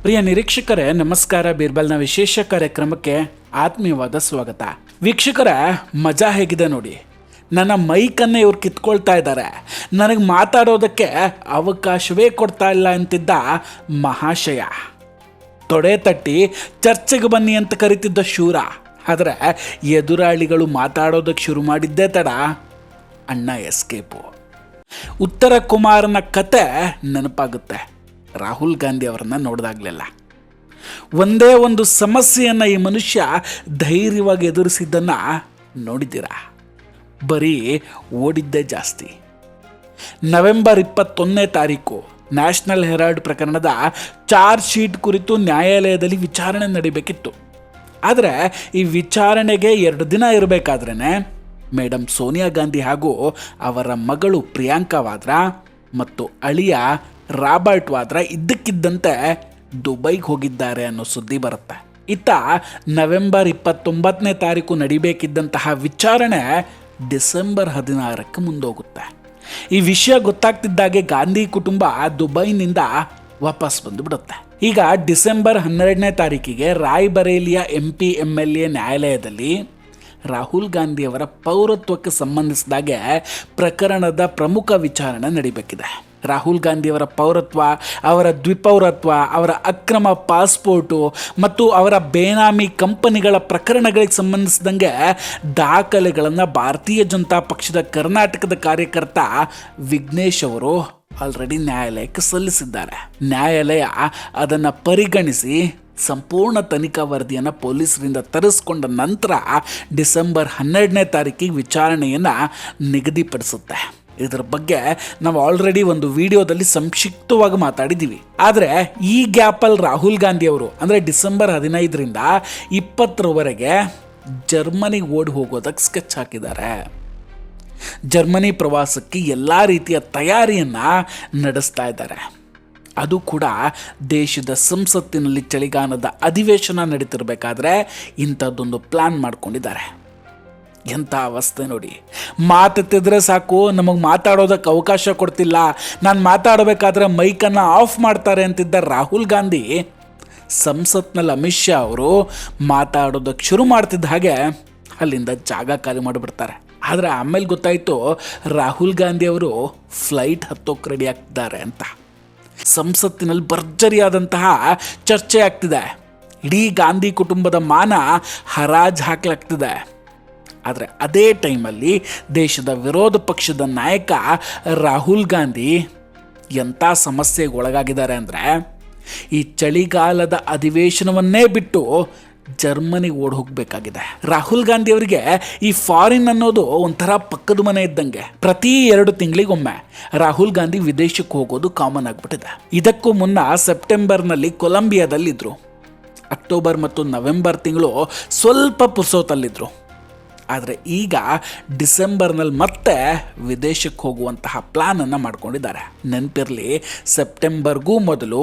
ಪ್ರಿಯ ನಿರೀಕ್ಷಕರೇ, ನಮಸ್ಕಾರ. ಬೀರ್ಬಲ್ನ ವಿಶೇಷ ಕಾರ್ಯಕ್ರಮಕ್ಕೆ ಆತ್ಮೀಯವಾದ ಸ್ವಾಗತ. ವೀಕ್ಷಕರೇ, ಮಜಾ ಹೇಗಿದೆ ನೋಡಿ. ನನ್ನ ಮೈಕನ್ನೇ ಇವ್ರು ಕಿತ್ಕೊಳ್ತಾ ಇದ್ದಾರೆ. ನನಗೆ ಮಾತಾಡೋದಕ್ಕೆ ಅವಕಾಶವೇ ಕೊಡ್ತಾ ಇಲ್ಲ ಅಂತಿದ್ದ ಮಹಾಶಯ, ತೊಡೆ ತಟ್ಟಿ ಚರ್ಚೆಗೆ ಬನ್ನಿ ಅಂತ ಕರಿತಿದ್ದ ಶೂರ. ಆದರೆ ಎದುರಾಳಿಗಳು ಮಾತಾಡೋದಕ್ಕೆ ಶುರು ಮಾಡಿದ್ದೇ ತಡ ಅಣ್ಣ ಎಸ್ಕೇಪು. ಉತ್ತರ ಕುಮಾರನ ಕತೆ ನೆನಪಾಗುತ್ತೆ ರಾಹುಲ್ ಗಾಂಧಿ ಅವರನ್ನು ನೋಡಿದಾಗಲೆಲ್ಲ. ಒಂದೇ ಒಂದು ಸಮಸ್ಯೆಯನ್ನು ಈ ಮನುಷ್ಯ ಧೈರ್ಯವಾಗಿ ಎದುರಿಸಿದ್ದನ್ನು ನೋಡಿದ್ದೀರಾ? ಬರೀ ಓಡಿದ್ದೇ ಜಾಸ್ತಿ. ನವೆಂಬರ್ 21ನೇ ತಾರೀಕು ನ್ಯಾಷನಲ್ ಹೆರಾಲ್ಡ್ ಪ್ರಕರಣದ ಚಾರ್ಜ್ ಶೀಟ್ ಕುರಿತು ನ್ಯಾಯಾಲಯದಲ್ಲಿ ವಿಚಾರಣೆ ನಡೀಬೇಕಿತ್ತು. ಆದರೆ ಈ ವಿಚಾರಣೆಗೆ 2 ದಿನ ಇರಬೇಕಾದ್ರೇ ಮೇಡಮ್ ಸೋನಿಯಾ ಗಾಂಧಿ ಹಾಗೂ ಅವರ ಮಗಳು ಪ್ರಿಯಾಂಕಾ ವಾದ್ರಾ ಮತ್ತು ಅಳಿಯ ರಾಬರ್ಟ್ ವಾದ್ರಾ ಇದ್ದಕ್ಕಿದ್ದಂತೆ ದುಬೈಗೆ ಹೋಗಿದ್ದಾರೆ ಅನ್ನೋ ಸುದ್ದಿ ಬರುತ್ತೆ. ಇತ್ತ ನವೆಂಬರ್ 29ನೇ ತಾರೀಕು ನಡಿಬೇಕಿದ್ದಂತಹ ವಿಚಾರಣೆ ಡಿಸೆಂಬರ್ 16ಕ್ಕೆ ಮುಂದೋಗುತ್ತೆ. ಈ ವಿಷಯ ಗೊತ್ತಾಗ್ತಿದ್ದಾಗೆ ಗಾಂಧಿ ಕುಟುಂಬ ದುಬೈನಿಂದ ವಾಪಸ್ ಬಂದುಬಿಡುತ್ತೆ. ಈಗ ಡಿಸೆಂಬರ್ 12ನೇ ತಾರೀಕಿಗೆ ರಾಯ್ಬರೇಲಿಯ MP MLA ನ್ಯಾಯಾಲಯದಲ್ಲಿ ರಾಹುಲ್ ಗಾಂಧಿಯವರ ಪೌರತ್ವಕ್ಕೆ ಸಂಬಂಧಿಸಿದಾಗೆ ಪ್ರಕರಣದ ಪ್ರಮುಖ ವಿಚಾರಣೆ ನಡೀಬೇಕಿದೆ. ರಾಹುಲ್ ಗಾಂಧಿಯವರ ಪೌರತ್ವ, ಅವರ ದ್ವಿಪೌರತ್ವ, ಅವರ ಅಕ್ರಮ ಪಾಸ್ಪೋರ್ಟು ಮತ್ತು ಅವರ ಬೇನಾಮಿ ಕಂಪನಿಗಳ ಪ್ರಕರಣಗಳಿಗೆ ಸಂಬಂಧಿಸಿದಂಗೆ ದಾಖಲೆಗಳನ್ನು ಭಾರತೀಯ ಜನತಾ ಪಕ್ಷದ ಕರ್ನಾಟಕದ ಕಾರ್ಯಕರ್ತ ವಿಘ್ನೇಶ್ ಅವರು ಆಲ್ರೆಡಿ ನ್ಯಾಯಾಲಯಕ್ಕೆ ಸಲ್ಲಿಸಿದ್ದಾರೆ. ನ್ಯಾಯಾಲಯ ಅದನ್ನು ಪರಿಗಣಿಸಿ ಸಂಪೂರ್ಣ ತನಿಖಾ ವರದಿಯನ್ನು ಪೊಲೀಸರಿಂದ ತರಿಸ್ಕೊಂಡ ನಂತರ ಡಿಸೆಂಬರ್ 12ನೇ ತಾರೀಕಿಗೆ ವಿಚಾರಣೆಯನ್ನು ನಿಗದಿಪಡಿಸುತ್ತೆ. ಇದರ ಬಗ್ಗೆ ನಾವು ಆಲ್ರೆಡಿ ಒಂದು ವಿಡಿಯೋದಲ್ಲಿ ಸಂಕ್ಷಿಪ್ತವಾಗಿ ಮಾತಾಡಿದ್ದೀವಿ. ಆದರೆ ಈ ಗ್ಯಾಪಲ್ಲಿ ರಾಹುಲ್ ಗಾಂಧಿ ಅವರು ಅಂದರೆ ಡಿಸೆಂಬರ್ 15ರಿಂದ 20ರವರೆಗೆ ಜರ್ಮನಿಗೆ ಓಡಿ ಹೋಗೋದಕ್ಕೆ ಸ್ಕೆಚ್ ಹಾಕಿದ್ದಾರೆ. ಜರ್ಮನಿ ಪ್ರವಾಸಕ್ಕೆ ಎಲ್ಲ ರೀತಿಯ ತಯಾರಿಯನ್ನು ನಡೆಸ್ತಾ ಇದ್ದಾರೆ. ಅದು ಕೂಡ ದೇಶದ ಸಂಸತ್ತಿನಲ್ಲಿ ಚಳಿಗಾಲದ ಅಧಿವೇಶನ ನಡೀತಿರ್ಬೇಕಾದ್ರೆ ಇಂಥದ್ದೊಂದು ಪ್ಲ್ಯಾನ್ ಮಾಡ್ಕೊಂಡಿದ್ದಾರೆ. ಎಂಥ ಅವಸ್ಥೆ ನೋಡಿ. ಮಾತೆತ್ತಿದ್ರೆ ಸಾಕು, ನಮಗೆ ಮಾತಾಡೋದಕ್ಕೆ ಅವಕಾಶ ಕೊಡ್ತಿಲ್ಲ, ನಾನು ಮಾತಾಡಬೇಕಾದ್ರೆ ಮೈಕನ್ನು ಆಫ್ ಮಾಡ್ತಾರೆ ಅಂತಿದ್ದ ರಾಹುಲ್ ಗಾಂಧಿ ಸಂಸತ್ನಲ್ಲಿ ಅಮಿತ್ ಶಾ ಅವರು ಮಾತಾಡೋದಕ್ಕೆ ಶುರು ಮಾಡ್ತಿದ್ದ ಹಾಗೆ ಅಲ್ಲಿಂದ ಜಾಗ ಖಾಲಿ ಮಾಡಿಬಿಡ್ತಾರೆ. ಆದರೆ ಆಮೇಲೆ ಗೊತ್ತಾಯಿತು ರಾಹುಲ್ ಗಾಂಧಿ ಅವರು ಫ್ಲೈಟ್ ಹತ್ತೋಕೆ ರೆಡಿ ಆಗ್ತಿದ್ದಾರೆ ಅಂತ. ಸಂಸತ್ತಿನಲ್ಲಿ ಭರ್ಜರಿಯಾದಂತಹ ಚರ್ಚೆ ಆಗ್ತಿದೆ. ಇಡೀ ಗಾಂಧಿ ಕುಟುಂಬದ ಮಾನ ಹರಾಜು ಹಾಕಲಾಗ್ತಿದೆ. ಆದರೆ ಅದೇ ಟೈಮಲ್ಲಿ ದೇಶದ ವಿರೋಧ ಪಕ್ಷದ ನಾಯಕ ರಾಹುಲ್ ಗಾಂಧಿ ಎಂಥ ಸಮಸ್ಯೆಗೆ ಒಳಗಾಗಿದ್ದಾರೆ ಅಂದರೆ, ಈ ಚಳಿಗಾಲದ ಅಧಿವೇಶನವನ್ನೇ ಬಿಟ್ಟು ಜರ್ಮನಿಗೆ ಓಡಿ ಹೋಗಬೇಕಾಗಿದೆ. ರಾಹುಲ್ ಗಾಂಧಿ ಅವರಿಗೆ ಈ ಫಾರಿನ್ ಅನ್ನೋದು ಒಂಥರ ಪಕ್ಕದ ಮನೆ ಇದ್ದಂಗೆ. ಪ್ರತಿ 2 ತಿಂಗಳಿಗೊಮ್ಮೆ ರಾಹುಲ್ ಗಾಂಧಿ ವಿದೇಶಕ್ಕೆ ಹೋಗೋದು ಕಾಮನ್ ಆಗಿಬಿಟ್ಟಿದೆ. ಇದಕ್ಕೂ ಮುನ್ನ ಸೆಪ್ಟೆಂಬರ್ನಲ್ಲಿ ಕೊಲಂಬಿಯಾದಲ್ಲಿದ್ದರು. ಅಕ್ಟೋಬರ್ ಮತ್ತು ನವೆಂಬರ್ ತಿಂಗಳು ಸ್ವಲ್ಪ ಪುರ್ಸೋತಲ್ಲಿದ್ದರು. ಆದರೆ ಈಗ ಡಿಸೆಂಬರ್ನಲ್ಲಿ ಮತ್ತೆ ವಿದೇಶಕ್ಕೆ ಹೋಗುವಂತಹ ಪ್ಲಾನನ್ನು ಮಾಡ್ಕೊಂಡಿದ್ದಾರೆ. ನೆನಪಿರಲಿ, ಸೆಪ್ಟೆಂಬರ್ಗೂ ಮೊದಲು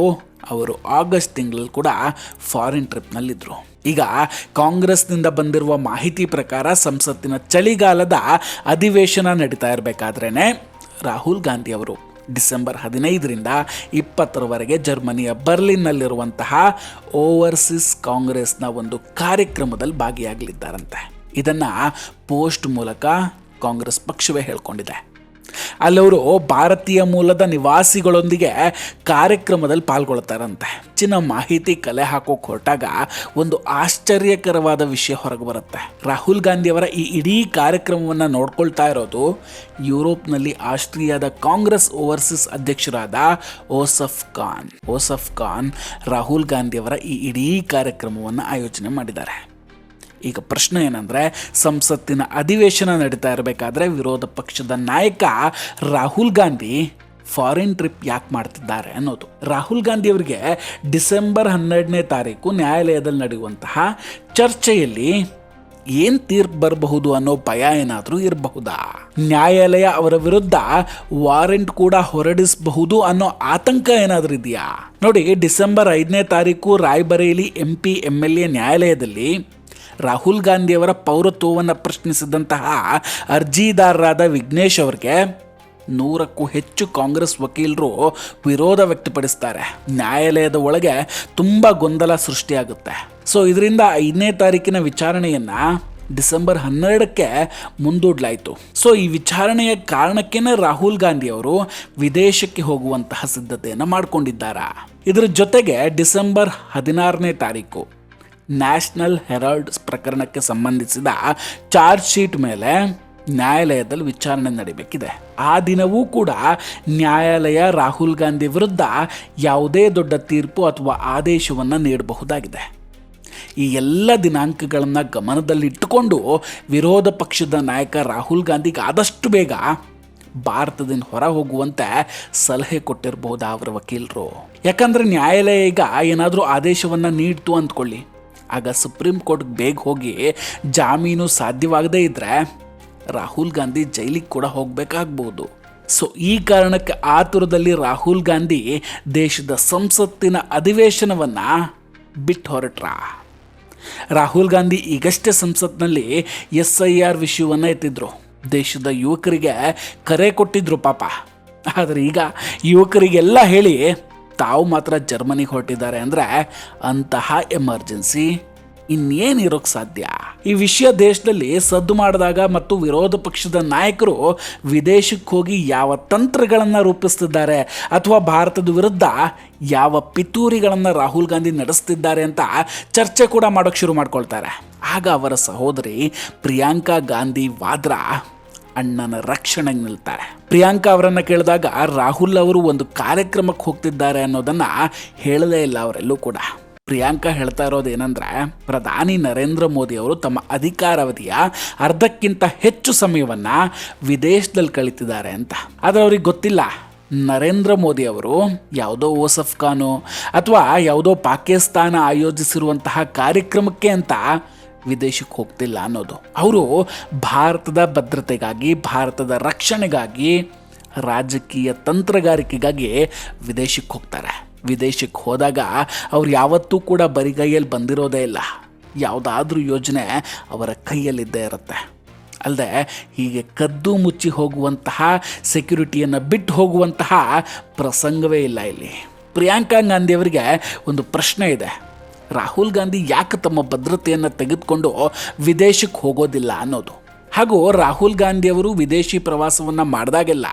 ಅವರು ಆಗಸ್ಟ್ ತಿಂಗಳಲ್ಲಿ ಕೂಡ ಫಾರಿನ್ ಟ್ರಿಪ್ನಲ್ಲಿದ್ದರು. ಈಗ ಕಾಂಗ್ರೆಸ್ನಿಂದ ಬಂದಿರುವ ಮಾಹಿತಿ ಪ್ರಕಾರ ಸಂಸತ್ತಿನ ಚಳಿಗಾಲದ ಅಧಿವೇಶನ ನಡೀತಾ ಇರಬೇಕಾದ್ರೇ ರಾಹುಲ್ ಗಾಂಧಿ ಅವರು ಡಿಸೆಂಬರ್ 15ರಿಂದ 20ರವರೆಗೆ ಜರ್ಮನಿಯ ಬರ್ಲಿನ್ನಲ್ಲಿರುವಂತಹ ಓವರ್ಸೀಸ್ ಕಾಂಗ್ರೆಸ್ನ ಒಂದು ಕಾರ್ಯಕ್ರಮದಲ್ಲಿ ಭಾಗಿಯಾಗಲಿದ್ದಾರಂತೆ. ಇದನ್ನು ಪೋಸ್ಟ್ ಮೂಲಕ ಕಾಂಗ್ರೆಸ್ ಪಕ್ಷವೇ ಹೇಳ್ಕೊಂಡಿದೆ. ಅಲ್ಲವರು ಭಾರತೀಯ ಮೂಲದ ನಿವಾಸಿಗಳೊಂದಿಗೆ ಕಾರ್ಯಕ್ರಮದಲ್ಲಿ ಪಾಲ್ಗೊಳ್ತಾರಂತೆ. ಹೆಚ್ಚಿನ ಮಾಹಿತಿ ಕಲೆ ಹಾಕೋಕೆ ಹೊರಟಾಗ ಒಂದು ಆಶ್ಚರ್ಯಕರವಾದ ವಿಷಯ ಹೊರಗೆ ಬರುತ್ತೆ. ರಾಹುಲ್ ಗಾಂಧಿಯವರ ಈ ಇಡೀ ಕಾರ್ಯಕ್ರಮವನ್ನು ನೋಡ್ಕೊಳ್ತಾ ಇರೋದು ಯುರೋಪ್ನಲ್ಲಿ ಆಸ್ಟ್ರಿಯಾದ ಕಾಂಗ್ರೆಸ್ ಓವರ್ಸೀಸ್ ಅಧ್ಯಕ್ಷರಾದ ಓಸಫ್ ಖಾನ್ ರಾಹುಲ್ ಗಾಂಧಿಯವರ ಈ ಇಡೀ ಕಾರ್ಯಕ್ರಮವನ್ನು ಆಯೋಜನೆ ಮಾಡಿದ್ದಾರೆ. ಈಗ ಪ್ರಶ್ನೆ ಏನಂದರೆ, ಸಂಸತ್ತಿನ ಅಧಿವೇಶನ ನಡೀತಾ ಇರಬೇಕಾದ್ರೆ ವಿರೋಧ ಪಕ್ಷದ ನಾಯಕ ರಾಹುಲ್ ಗಾಂಧಿ ಫಾರಿನ್ ಟ್ರಿಪ್ ಯಾಕೆ ಮಾಡ್ತಿದ್ದಾರೆ ಅನ್ನೋದು. ರಾಹುಲ್ ಗಾಂಧಿ ಅವರಿಗೆ ಡಿಸೆಂಬರ್ 12ನೇ ತಾರೀಕು ನ್ಯಾಯಾಲಯದಲ್ಲಿ ನಡೆಯುವಂತಹ ಚರ್ಚೆಯಲ್ಲಿ ಏನು ತೀರ್ಪು ಬರಬಹುದು ಅನ್ನೋ ಭಯ ಏನಾದರೂ ಇರಬಹುದಾ? ನ್ಯಾಯಾಲಯ ಅವರ ವಿರುದ್ಧ ವಾರೆಂಟ್ ಕೂಡ ಹೊರಡಿಸಬಹುದು ಅನ್ನೋ ಆತಂಕ ಏನಾದರೂ ಇದೆಯಾ? ನೋಡಿ, ಡಿಸೆಂಬರ್ 5ನೇ ತಾರೀಕು ರಾಯ್ಬರೇಲಿ MP MLA ನ್ಯಾಯಾಲಯದಲ್ಲಿ ರಾಹುಲ್ ಗಾಂಧಿಯವರ ಪೌರತ್ವವನ್ನು ಪ್ರಶ್ನಿಸಿದಂತಹ ಅರ್ಜಿದಾರರಾದ ವಿಘ್ನೇಶ್ ಅವರಿಗೆ 100ಕ್ಕೂ ಹೆಚ್ಚು ಕಾಂಗ್ರೆಸ್ ವಕೀಲರು ವಿರೋಧ ವ್ಯಕ್ತಪಡಿಸ್ತಾರೆ. ನ್ಯಾಯಾಲಯದ ಒಳಗೆ ತುಂಬ ಗೊಂದಲ ಸೃಷ್ಟಿಯಾಗುತ್ತೆ. ಸೊ ಇದರಿಂದ 5ನೇ ತಾರೀಕಿನ ವಿಚಾರಣೆಯನ್ನು ಡಿಸೆಂಬರ್ 12ಕ್ಕೆ ಮುಂದೂಡಲಾಯಿತು. ಸೊ ಈ ವಿಚಾರಣೆಯ ಕಾರಣಕ್ಕೇನೆ ರಾಹುಲ್ ಗಾಂಧಿ ಅವರು ವಿದೇಶಕ್ಕೆ ಹೋಗುವಂತಹ ಸಿದ್ಧತೆಯನ್ನು ಮಾಡಿಕೊಂಡಿದ್ದಾರೆ. ಇದರ ಜೊತೆಗೆ ಡಿಸೆಂಬರ್ 16ನೇ ತಾರೀಕು ನ್ಯಾಷನಲ್ ಹೆರಾಲ್ಡ್ ಪ್ರಕರಣಕ್ಕೆ ಸಂಬಂಧಿಸಿದ ಚಾರ್ಜ್ ಶೀಟ್ ಮೇಲೆ ನ್ಯಾಯಾಲಯದಲ್ಲಿ ವಿಚಾರಣೆ ನಡೀಬೇಕಿದೆ. ಆ ದಿನವೂ ಕೂಡ ನ್ಯಾಯಾಲಯ ರಾಹುಲ್ ಗಾಂಧಿ ವಿರುದ್ಧ ಯಾವುದೇ ದೊಡ್ಡ ತೀರ್ಪು ಅಥವಾ ಆದೇಶವನ್ನು ನೀಡಬಹುದಾಗಿದೆ. ಈ ಎಲ್ಲ ದಿನಾಂಕಗಳನ್ನು ಗಮನದಲ್ಲಿಟ್ಟುಕೊಂಡು ವಿರೋಧ ಪಕ್ಷದ ನಾಯಕ ರಾಹುಲ್ ಗಾಂಧಿಗೆ ಆದಷ್ಟು ಬೇಗ ಭಾರತದಿಂದ ಹೊರ ಹೋಗುವಂತೆ ಸಲಹೆ ಕೊಟ್ಟಿರಬಹುದು ಅವರ ವಕೀಲರು. ಯಾಕಂದರೆ ನ್ಯಾಯಾಲಯ ಈಗ ಏನಾದರೂ ಆದೇಶವನ್ನು ನೀಡ್ತು ಅಂದ್ಕೊಳ್ಳಿ, ಆಗ ಸುಪ್ರೀಂ ಕೋರ್ಟ್ಗೆ ಬೇಗ ಹೋಗಿ ಜಾಮೀನು ಸಾಧ್ಯವಾಗದೇ ಇದ್ದರೆ ರಾಹುಲ್ ಗಾಂಧಿ ಜೈಲಿಗೆ ಕೂಡ ಹೋಗಬೇಕಾಗ್ಬೋದು. ಸೊ ಈ ಕಾರಣಕ್ಕೆ ಆತುರದಲ್ಲಿ ರಾಹುಲ್ ಗಾಂಧಿ ದೇಶದ ಸಂಸತ್ತಿನ ಅಧಿವೇಶನವನ್ನು ಬಿಟ್ಟು ಹೊರಟ್ರ. ರಾಹುಲ್ ಗಾಂಧಿ ಈಗಷ್ಟೇ ಸಂಸತ್ನಲ್ಲಿ SIR ವಿಷಯವನ್ನು ಎತ್ತಿದ್ರು. ದೇಶದ ಯುವಕರಿಗೆ ಕರೆ ಕೊಟ್ಟಿದ್ರು ಪಾಪ. ಆದರೆ ಈಗ ಯುವಕರಿಗೆಲ್ಲ ಹೇಳಿ ತಾವು ಮಾತ್ರ ಜರ್ಮನಿಗೆ ಹೊರಟಿದ್ದಾರೆ ಅಂದರೆ ಅಂತಹ ಎಮರ್ಜೆನ್ಸಿ ಇನ್ನೇನಿರೋಕ್ಕೆ ಸಾಧ್ಯ? ಈ ವಿಷಯ ದೇಶದಲ್ಲಿ ಸದ್ದು ಮಾಡಿದಾಗ ಮತ್ತು ವಿರೋಧ ಪಕ್ಷದ ನಾಯಕರು ವಿದೇಶಕ್ಕೆ ಹೋಗಿ ಯಾವ ತಂತ್ರಗಳನ್ನು ರೂಪಿಸ್ತಿದ್ದಾರೆ ಅಥವಾ ಭಾರತದ ವಿರುದ್ಧ ಯಾವ ಪಿತೂರಿಗಳನ್ನು ರಾಹುಲ್ ಗಾಂಧಿ ನಡೆಸ್ತಿದ್ದಾರೆ ಅಂತ ಚರ್ಚೆ ಕೂಡ ಮಾಡೋಕ್ಕೆ ಶುರು ಮಾಡ್ಕೊಳ್ತಾರೆ. ಆಗ ಅವರ ಸಹೋದರಿ ಪ್ರಿಯಾಂಕಾ ಗಾಂಧಿ ವಾದ್ರಾ ಅಣ್ಣನ ರಕ್ಷಣೆಗೆ ನಿಲ್ತಾರೆ. ಪ್ರಿಯಾಂಕಾ ಅವರನ್ನು ಕೇಳಿದಾಗ ರಾಹುಲ್ ಅವರು ಒಂದು ಕಾರ್ಯಕ್ರಮಕ್ಕೆ ಹೋಗ್ತಿದ್ದಾರೆ ಅನ್ನೋದನ್ನು ಹೇಳಲೇ ಇಲ್ಲ ಅವರೆಲ್ಲೂ ಕೂಡ. ಪ್ರಿಯಾಂಕಾ ಹೇಳ್ತಾ ಇರೋದು ಏನಂದ್ರೆ, ಪ್ರಧಾನಿ ನರೇಂದ್ರ ಮೋದಿ ಅವರು ತಮ್ಮ ಅಧಿಕಾರಾವಧಿಯ ಅರ್ಧಕ್ಕಿಂತ ಹೆಚ್ಚು ಸಮಯವನ್ನು ವಿದೇಶದಲ್ಲಿ ಕಳೀತಿದ್ದಾರೆ ಅಂತ. ಆದರೆ ಅವ್ರಿಗೆ ಗೊತ್ತಿಲ್ಲ ನರೇಂದ್ರ ಮೋದಿ ಅವರು ಯಾವುದೋ ಓಸಫ್ ಖಾನು ಅಥವಾ ಯಾವುದೋ ಪಾಕಿಸ್ತಾನ ಆಯೋಜಿಸಿರುವಂತಹ ಕಾರ್ಯಕ್ರಮಕ್ಕೆ ಅಂತ ವಿದೇಶಕ್ಕೆ ಹೋಗ್ತಿಲ್ಲ ಅನ್ನೋದು. ಅವರು ಭಾರತದ ಭದ್ರತೆಗಾಗಿ, ಭಾರತದ ರಕ್ಷಣೆಗಾಗಿ, ರಾಜಕೀಯ ತಂತ್ರಗಾರಿಕೆಗಾಗಿ ವಿದೇಶಕ್ಕೆ ಹೋಗ್ತಾರೆ. ವಿದೇಶಕ್ಕೆ ಹೋದಾಗ ಅವ್ರು ಯಾವತ್ತೂ ಕೂಡ ಬರಿಗೈಯಲ್ಲಿ ಬಂದಿರೋದೇ ಇಲ್ಲ. ಯಾವುದಾದ್ರೂ ಯೋಜನೆ ಅವರ ಕೈಯಲ್ಲಿದ್ದೇ ಇರುತ್ತೆ. ಅಲ್ಲದೆ ಹೀಗೆ ಕದ್ದು ಮುಚ್ಚಿ ಹೋಗುವಂತಹ, ಸೆಕ್ಯುರಿಟಿಯನ್ನು ಬಿಟ್ಟು ಹೋಗುವಂತಹ ಪ್ರಸಂಗವೇ ಇಲ್ಲ ಇಲ್ಲಿ. ಪ್ರಿಯಾಂಕಾ ಗಾಂಧಿಯವರಿಗೆ ಒಂದು ಪ್ರಶ್ನೆ ಇದೆ. ರಾಹುಲ್ ಗಾಂಧಿ ಯಾಕೆ ತಮ್ಮ ಭದ್ರತೆಯನ್ನು ತೆಗೆದುಕೊಂಡು ವಿದೇಶಕ್ಕೆ ಹೋಗೋದಿಲ್ಲ ಅನ್ನೋದು. ಹಾಗೂ ರಾಹುಲ್ ಗಾಂಧಿಯವರು ವಿದೇಶಿ ಪ್ರವಾಸವನ್ನು ಮಾಡಿದಾಗೆಲ್ಲ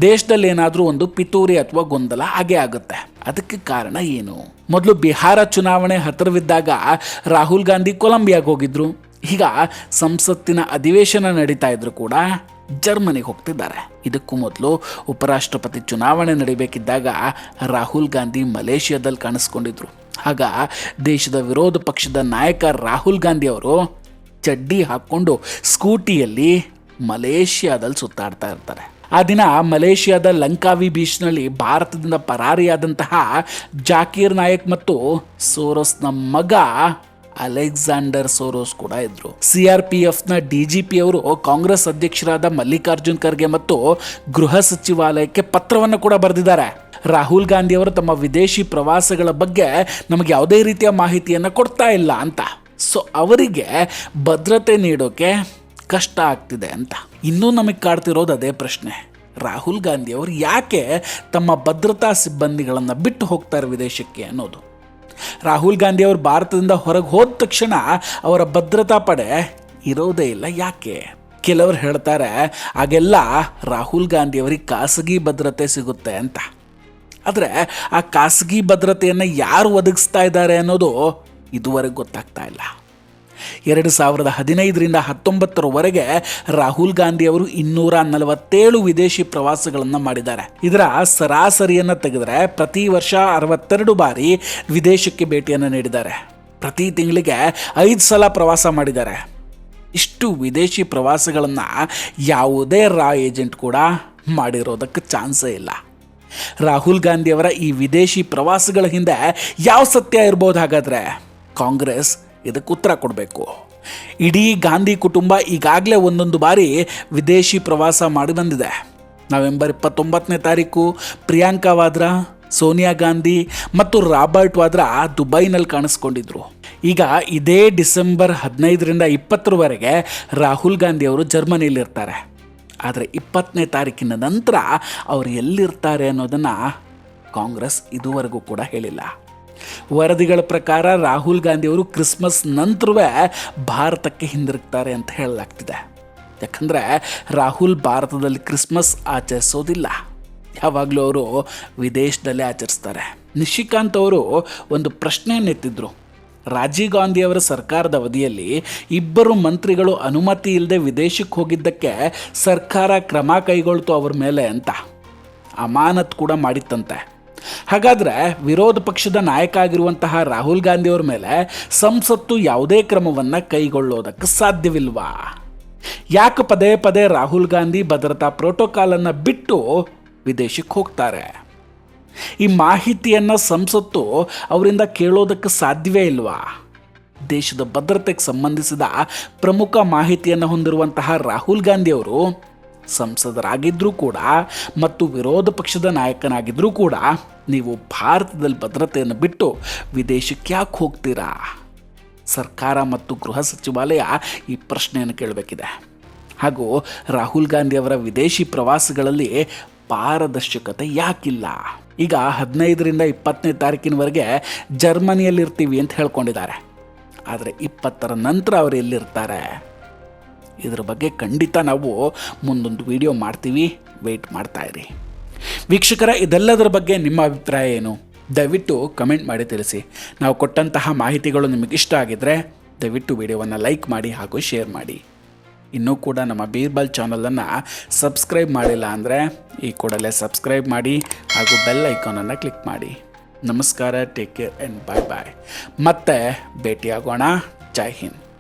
ದೇಶದಲ್ಲಿ ಏನಾದರೂ ಒಂದು ಪಿತೂರಿ ಅಥವಾ ಗೊಂದಲ ಹಾಗೆ ಆಗುತ್ತೆ. ಅದಕ್ಕೆ ಕಾರಣ ಏನು? ಮೊದಲು ಬಿಹಾರ ಚುನಾವಣೆ ಹತ್ತಿರವಿದ್ದಾಗ ರಾಹುಲ್ ಗಾಂಧಿ ಕೊಲಂಬಿಯಾಗೆ ಹೋಗಿದ್ರು. ಈಗ ಸಂಸತ್ತಿನ ಅಧಿವೇಶನ ನಡೀತಾ ಇದ್ರು ಕೂಡ ಜರ್ಮನಿಗೆ ಹೋಗ್ತಿದ್ದಾರೆ. ಇದಕ್ಕೂ ಮೊದಲು ಉಪರಾಷ್ಟ್ರಪತಿ ಚುನಾವಣೆ ನಡೀಬೇಕಿದ್ದಾಗ ರಾಹುಲ್ ಗಾಂಧಿ ಮಲೇಷಿಯಾದಲ್ಲಿ ಕಾಣಿಸ್ಕೊಂಡಿದ್ರು. ಆಗ ದೇಶದ ವಿರೋಧ ಪಕ್ಷದ ನಾಯಕ ರಾಹುಲ್ ಗಾಂಧಿ ಅವರು ಚಡ್ಡಿ ಹಾಕ್ಕೊಂಡು ಸ್ಕೂಟಿಯಲ್ಲಿ ಮಲೇಷಿಯಾದಲ್ಲಿ ಸುತ್ತಾಡ್ತಾ ಇರ್ತಾರೆ. ಆ ದಿನ ಮಲೇಷಿಯಾದ ಲಂಕಾವಿ ಬೀಚ್ನಲ್ಲಿ ಭಾರತದಿಂದ ಪರಾರಿಯಾದಂತಹ ಜಾಕೀರ್ ನಾಯಕ್ ಮತ್ತು ಸೋರೋಸ್ನ ಮಗ ಅಲೆಕ್ಸಾಂಡರ್ ಸೋರೋಸ್ ಕೂಡ ಇದ್ರು. CRPFನ DGP ಅವರು ಕಾಂಗ್ರೆಸ್ ಅಧ್ಯಕ್ಷರಾದ ಮಲ್ಲಿಕಾರ್ಜುನ್ ಖರ್ಗೆ ಮತ್ತು ಗೃಹ ಸಚಿವಾಲಯಕ್ಕೆ ಪತ್ರವನ್ನು ಕೂಡ ಬರೆದಿದ್ದಾರೆ. ರಾಹುಲ್ ಗಾಂಧಿ ಅವರು ತಮ್ಮ ವಿದೇಶಿ ಪ್ರವಾಸಗಳ ಬಗ್ಗೆ ನಮಗೆ ಯಾವುದೇ ರೀತಿಯ ಮಾಹಿತಿಯನ್ನು ಕೊಡ್ತಾ ಇಲ್ಲ ಅಂತ. ಸೊ ಅವರಿಗೆ ಭದ್ರತೆ ನೀಡೋಕೆ ಕಷ್ಟ ಆಗ್ತಿದೆ ಅಂತ. ಇನ್ನೂ ನಮಗೆ ಕಾಡ್ತಿರೋದು ಅದೇ ಪ್ರಶ್ನೆ, ರಾಹುಲ್ ಗಾಂಧಿ ಅವರು ಯಾಕೆ ತಮ್ಮ ಭದ್ರತಾ ಸಿಬ್ಬಂದಿಗಳನ್ನು ಬಿಟ್ಟು ಹೋಗ್ತಾರೆ ವಿದೇಶಕ್ಕೆ ಅನ್ನೋದು. ರಾಹುಲ್ ಗಾಂಧಿ ಅವರು ಭಾರತದಿಂದ ಹೊರಗೆ ಹೋದ ತಕ್ಷಣ ಅವರ ಭದ್ರತಾ ಪಡೆ ಇರೋದೇ ಇಲ್ಲ, ಯಾಕೆ? ಕೆಲವರು ಹೇಳ್ತಾರೆ ಹಾಗೆಲ್ಲ ರಾಹುಲ್ ಗಾಂಧಿ ಅವರಿಗೆ ಖಾಸಗಿ ಭದ್ರತೆ ಸಿಗುತ್ತೆ ಅಂತ. ಆದರೆ ಆ ಖಾಸಗಿ ಭದ್ರತೆಯನ್ನು ಯಾರು ಒದಗಿಸ್ತಾ ಇದ್ದಾರೆ ಅನ್ನೋದು ಇದುವರೆಗೆ ಗೊತ್ತಾಗ್ತಾ ಇಲ್ಲ. 2015ರಿಂದ 19ವರೆಗೆ ರಾಹುಲ್ ಗಾಂಧಿ ಅವರು 247 ವಿದೇಶಿ ಪ್ರವಾಸಗಳನ್ನು ಮಾಡಿದ್ದಾರೆ. ಇದರ ಸರಾಸರಿಯನ್ನು ತೆಗೆದರೆ ಪ್ರತಿ ವರ್ಷ 62 ಬಾರಿ ವಿದೇಶಕ್ಕೆ ಭೇಟಿಯನ್ನು ನೀಡಿದ್ದಾರೆ. ಪ್ರತಿ ತಿಂಗಳಿಗೆ 5 ಸಲ ಪ್ರವಾಸ ಮಾಡಿದ್ದಾರೆ. ಇಷ್ಟು ವಿದೇಶಿ ಪ್ರವಾಸಗಳನ್ನು ಯಾವುದೇ ರಾ ಏಜೆಂಟ್ ಕೂಡ ಮಾಡಿರೋದಕ್ಕೆ ಚಾನ್ಸೇ ಇಲ್ಲ. ರಾಹುಲ್ ಗಾಂಧಿಯವರ ಈ ವಿದೇಶಿ ಪ್ರವಾಸಗಳ ಹಿಂದೆ ಯಾವ ಸತ್ಯ ಇರ್ಬೋದು? ಹಾಗಾದರೆ ಕಾಂಗ್ರೆಸ್ ಇದಕ್ಕೆ ಉತ್ತರ ಕೊಡಬೇಕು. ಇಡೀ ಗಾಂಧಿ ಕುಟುಂಬ ಈಗಾಗಲೇ ಒಂದೊಂದು ಬಾರಿ ವಿದೇಶಿ ಪ್ರವಾಸ ಮಾಡಿ ಬಂದಿದೆ. ನವೆಂಬರ್ 29ನೇ ತಾರೀಕು ಪ್ರಿಯಾಂಕಾ ವಾದ್ರಾ, ಸೋನಿಯಾ ಗಾಂಧಿ ಮತ್ತು ರಾಬರ್ಟ್ ವಾದ್ರಾ ದುಬೈನಲ್ಲಿ ಕಾಣಿಸ್ಕೊಂಡಿದ್ರು. ಈಗ ಇದೇ ಡಿಸೆಂಬರ್ 15ರಿಂದ 20ರವರೆಗೆ ರಾಹುಲ್ ಗಾಂಧಿ ಅವರು ಜರ್ಮನಿಯಲ್ಲಿರ್ತಾರೆ. ಆದರೆ 20ನೇ ತಾರೀಕಿನ ನಂತರ ಅವರು ಎಲ್ಲಿರ್ತಾರೆ ಅನ್ನೋದನ್ನು ಕಾಂಗ್ರೆಸ್ ಇದುವರೆಗೂ ಕೂಡ ಹೇಳಿಲ್ಲ. ವರದಿಗಳ ಪ್ರಕಾರ ರಾಹುಲ್ ಗಾಂಧಿಯವರು ಕ್ರಿಸ್ಮಸ್ ನಂತರವೇ ಭಾರತಕ್ಕೆ ಹಿಂದಿರುಗ್ತಾರೆ ಅಂತ ಹೇಳಲಾಗ್ತಿದೆ. ಯಾಕಂದರೆ ರಾಹುಲ್ ಭಾರತದಲ್ಲಿ ಕ್ರಿಸ್ಮಸ್ ಆಚರಿಸೋದಿಲ್ಲ, ಯಾವಾಗಲೂ ಅವರು ವಿದೇಶದಲ್ಲೇ ಆಚರಿಸ್ತಾರೆ. ನಿಶಿಕಾಂತ್ ಅವರು ಒಂದು ಪ್ರಶ್ನೆಯನ್ನು ಎತ್ತಿದ್ರು. ರಾಜೀವ್ ಗಾಂಧಿಯವರ ಸರ್ಕಾರದ ಅವಧಿಯಲ್ಲಿ 2 ಮಂತ್ರಿಗಳು ಅನುಮತಿ ಇಲ್ಲದೆ ವಿದೇಶಕ್ಕೆ ಹೋಗಿದ್ದಕ್ಕೆ ಸರ್ಕಾರ ಕ್ರಮ ಕೈಗೊಳ್ತು ಅವ್ರ ಮೇಲೆ ಅಂತ ಅಮಾನತ್ ಕೂಡ ಮಾಡಿತ್ತಂತೆ. ಹಾಗಾದರೆ ವಿರೋಧ ಪಕ್ಷದ ನಾಯಕ ಆಗಿರುವಂತಹ ರಾಹುಲ್ ಗಾಂಧಿಯವ್ರ ಮೇಲೆ ಸಂಸತ್ತು ಯಾವುದೇ ಕ್ರಮವನ್ನು ಕೈಗೊಳ್ಳೋದಕ್ಕೆ ಸಾಧ್ಯವಿಲ್ವಾ? ಯಾಕೆ ಪದೇ ಪದೇ ರಾಹುಲ್ ಗಾಂಧಿ ಭದ್ರತಾ ಪ್ರೋಟೋಕಾಲನ್ನು ಬಿಟ್ಟು ವಿದೇಶಕ್ಕೆ ಹೋಗ್ತಾರೆ? ಈ ಮಾಹಿತಿಯನ್ನು ಸಂಸತ್ತು ಅವರಿಂದ ಕೇಳೋದಕ್ಕೆ ಸಾಧ್ಯವೇ ಇಲ್ವಾ? ದೇಶದ ಭದ್ರತೆಗೆ ಸಂಬಂಧಿಸಿದ ಪ್ರಮುಖ ಮಾಹಿತಿಯನ್ನು ಹೊಂದಿರುವಂತಹ ರಾಹುಲ್ ಗಾಂಧಿಯವರು ಸಂಸದರಾಗಿದ್ದರೂ ಕೂಡ ಮತ್ತು ವಿರೋಧ ಪಕ್ಷದ ನಾಯಕನಾಗಿದ್ದರೂ ಕೂಡ ನೀವು ಭಾರತದಲ್ಲಿ ಭದ್ರತೆಯನ್ನು ಬಿಟ್ಟು ವಿದೇಶಕ್ಕೆ ಯಾಕೆ ಹೋಗ್ತೀರಾ? ಸರ್ಕಾರ ಮತ್ತು ಗೃಹ ಸಚಿವಾಲಯ ಈ ಪ್ರಶ್ನೆಯನ್ನು ಕೇಳಬೇಕಿದೆ. ಹಾಗೂ ರಾಹುಲ್ ಗಾಂಧಿಯವರ ವಿದೇಶಿ ಪ್ರವಾಸಗಳಲ್ಲಿ ಪಾರದರ್ಶಕತೆ ಯಾಕಿಲ್ಲ? ಈಗ 15ರಿಂದ 20ನೇ ತಾರೀಕಿನವರೆಗೆ ಜರ್ಮನಿಯಲ್ಲಿರ್ತೀವಿ ಅಂತ ಹೇಳ್ಕೊಂಡಿದ್ದಾರೆ. ಆದರೆ 20ರ ನಂತರ ಅವರು ಎಲ್ಲಿರ್ತಾರೆ? ಇದರ ಬಗ್ಗೆ ಖಂಡಿತ ನಾವು ಮುಂದೊಂದು ವಿಡಿಯೋ ಮಾಡ್ತೀವಿ, ವೆಯ್ಟ್ ಮಾಡ್ತಾಯಿರಿ. ವೀಕ್ಷಕರ, ಇದೆಲ್ಲದರ ಬಗ್ಗೆ ನಿಮ್ಮ ಅಭಿಪ್ರಾಯ ಏನು? ದಯವಿಟ್ಟು ಕಮೆಂಟ್ ಮಾಡಿ ತಿಳಿಸಿ. ನಾವು ಕೊಟ್ಟಂತಹ ಮಾಹಿತಿಗಳು ನಿಮಗೆ ಇಷ್ಟ ಆಗಿದ್ದರೆ ದಯವಿಟ್ಟು ವಿಡಿಯೋವನ್ನು ಲೈಕ್ ಮಾಡಿ ಹಾಗೂ ಶೇರ್ ಮಾಡಿ. ಇನ್ನೂ ಕೂಡ ನಮ್ಮ ಬೀರ್ಬಲ್ ಚಾನಲನ್ನು ಸಬ್ಸ್ಕ್ರೈಬ್ ಮಾಡಿಲ್ಲ ಅಂದರೆ ಈ ಕೂಡಲೇ ಸಬ್ಸ್ಕ್ರೈಬ್ ಮಾಡಿ ಹಾಗೂ ಬೆಲ್ ಐಕಾನನ್ನು ಕ್ಲಿಕ್ ಮಾಡಿ. ನಮಸ್ಕಾರ, ಟೇಕ್ ಕೇರ್ ಆ್ಯಂಡ್ ಬಾಯ್ ಬಾಯ್. ಮತ್ತೆ ಭೇಟಿಯಾಗೋಣ. ಜೈ ಹಿಂದ್.